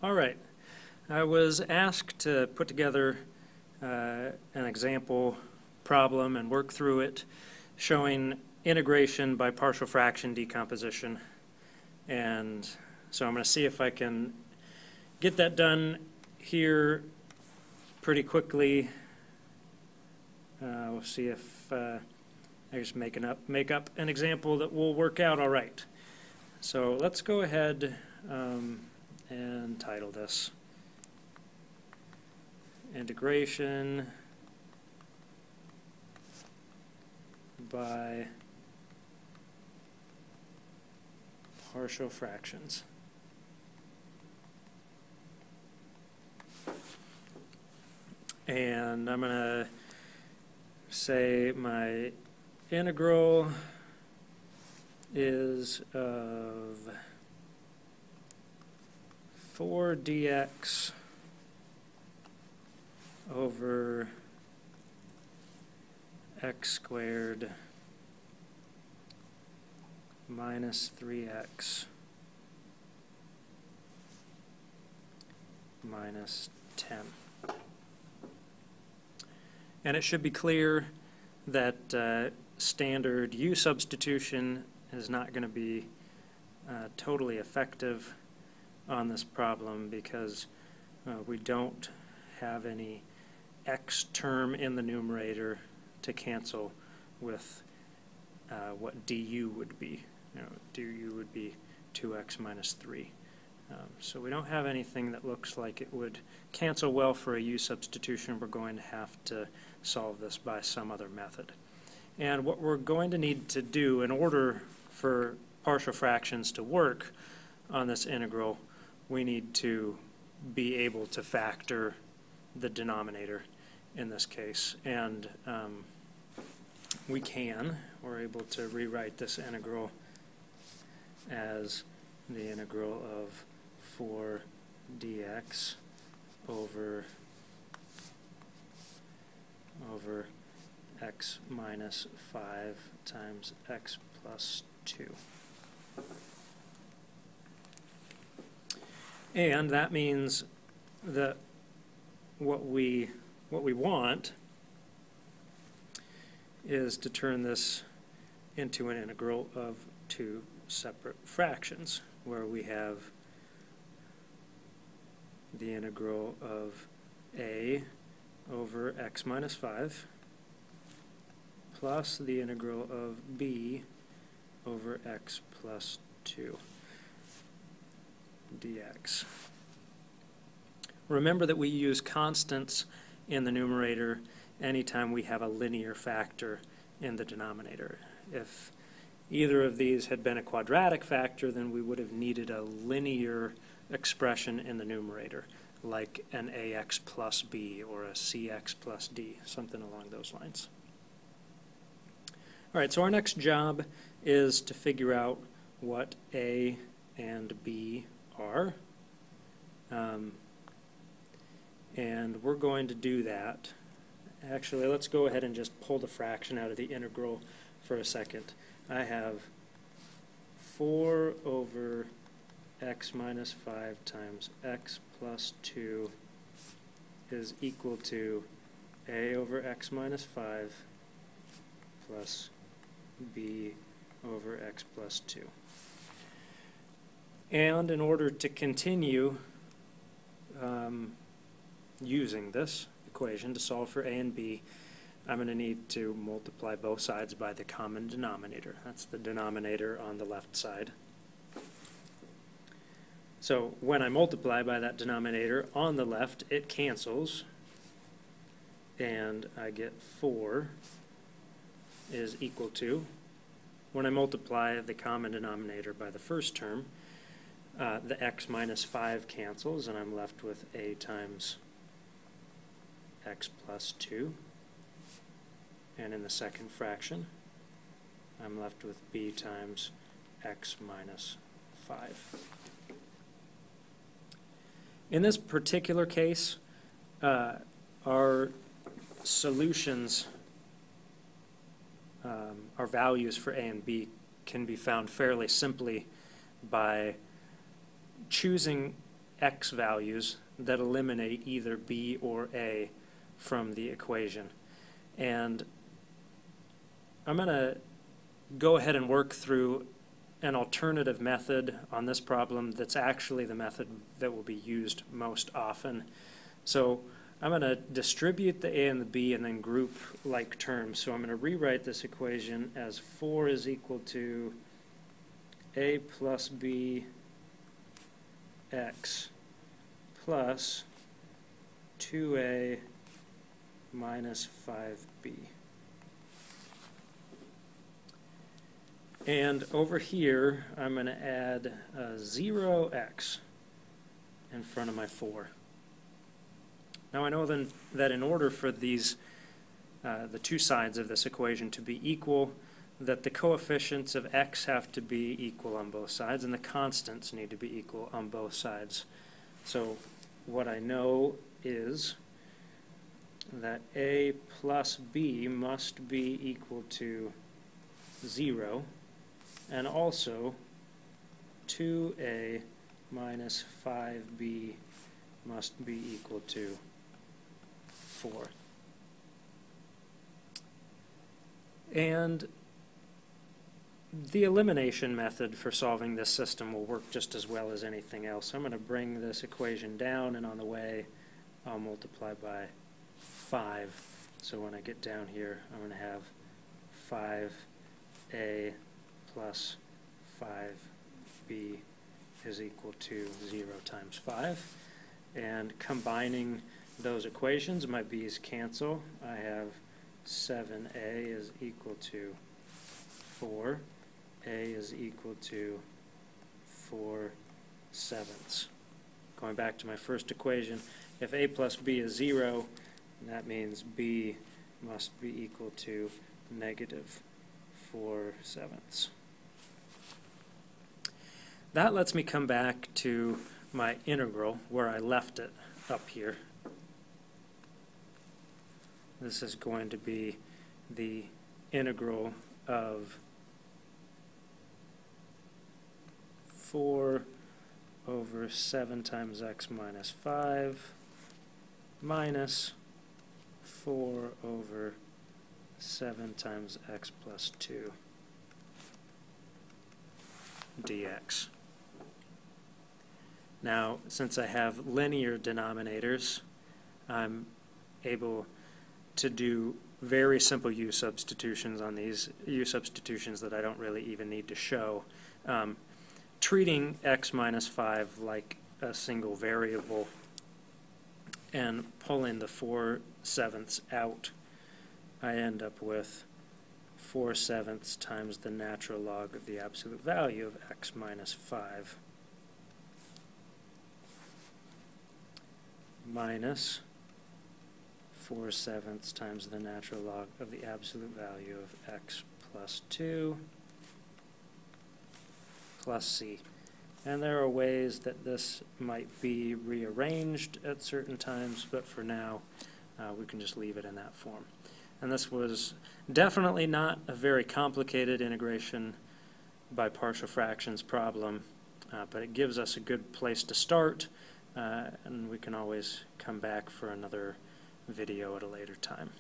All right. I was asked to put together an example problem and work through it showing integration by partial fraction decomposition. And so I'm going to see if I can get that done here pretty quickly. We'll see if I just make up an example that will work out all right. So let's go ahead and title this integration by partial fractions. And I'm going to say my integral is of 4 dx over x squared minus 3x minus 10. And it should be clear that standard U substitution is not going to be totally effective on this problem because we don't have any x term in the numerator to cancel with what du would be. Du would be 2x minus 3. So we don't have anything that looks like it would cancel well for a U substitution. We're going to have to solve this by some other method. And what we're going to need to do in order for partial fractions to work on this integral, we need to be able to factor the denominator in this case. And we're able to rewrite this integral as the integral of 4 dx over x minus 5 times x plus 2. And that means that what we want is to turn this into an integral of two separate fractions, where we have the integral of a over x minus 5 plus the integral of b over x plus 2 dx. Remember that we use constants in the numerator anytime we have a linear factor in the denominator. If either of these had been a quadratic factor, then we would have needed a linear expression in the numerator, like an ax plus b or a cx plus d, something along those lines. All right, so our next job is to figure out what a and b are. And we're going to do that. Actually, let's go ahead and just pull the fraction out of the integral for a second. I have 4 over x minus 5 times x plus 2 is equal to a over x minus 5 plus b over x plus 2. And in order to continue using this equation to solve for a and b, I'm going to need to multiply both sides by the common denominator. That's the denominator on the left side. So when I multiply by that denominator on the left, it cancels, and I get 4 is equal to, when I multiply the common denominator by the first term, the x minus 5 cancels, and I'm left with a times x plus 2. And in the second fraction, I'm left with b times x minus 5. In this particular case, our solutions, our values for a and b can be found fairly simply by choosing x values that eliminate either b or a from the equation. And I'm going to go ahead and work through an alternative method on this problem that's actually the method that will be used most often. So I'm going to distribute the a and the b and then group like terms. So I'm going to rewrite this equation as 4 is equal to a plus b x plus 2a minus 5b. And over here, I'm going to add 0x in front of my 4. Now I know then that in order for these, the two sides of this equation to be equal, that the coefficients of x have to be equal on both sides, and the constants need to be equal on both sides. So what I know is that a plus b must be equal to 0, and also 2a minus 5b must be equal to 4. And the elimination method for solving this system will work just as well as anything else. I'm going to bring this equation down, and on the way I'll multiply by 5. So when I get down here, I'm going to have 5a plus 5b is equal to 0 times 5. And combining those equations, my b's cancel. I have 7a is equal to 4. A is equal to 4/7. Going back to my first equation, if a plus b is 0, that means b must be equal to negative 4/7. That lets me come back to my integral where I left it up here. This is going to be the integral of 4 over 7 times x minus 5 minus 4 over 7 times x plus 2 dx. Now, since I have linear denominators, I'm able to do very simple u substitutions on these, u substitutions that I don't really even need to show. Treating x minus 5 like a single variable and pulling the 4/7 out, I end up with 4/7 times the natural log of the absolute value of x minus 5 minus 4/7 times the natural log of the absolute value of x plus 2 plus c. And there are ways that this might be rearranged at certain times, but for now we can just leave it in that form. And this was definitely not a very complicated integration by partial fractions problem, but it gives us a good place to start, and we can always come back for another video at a later time.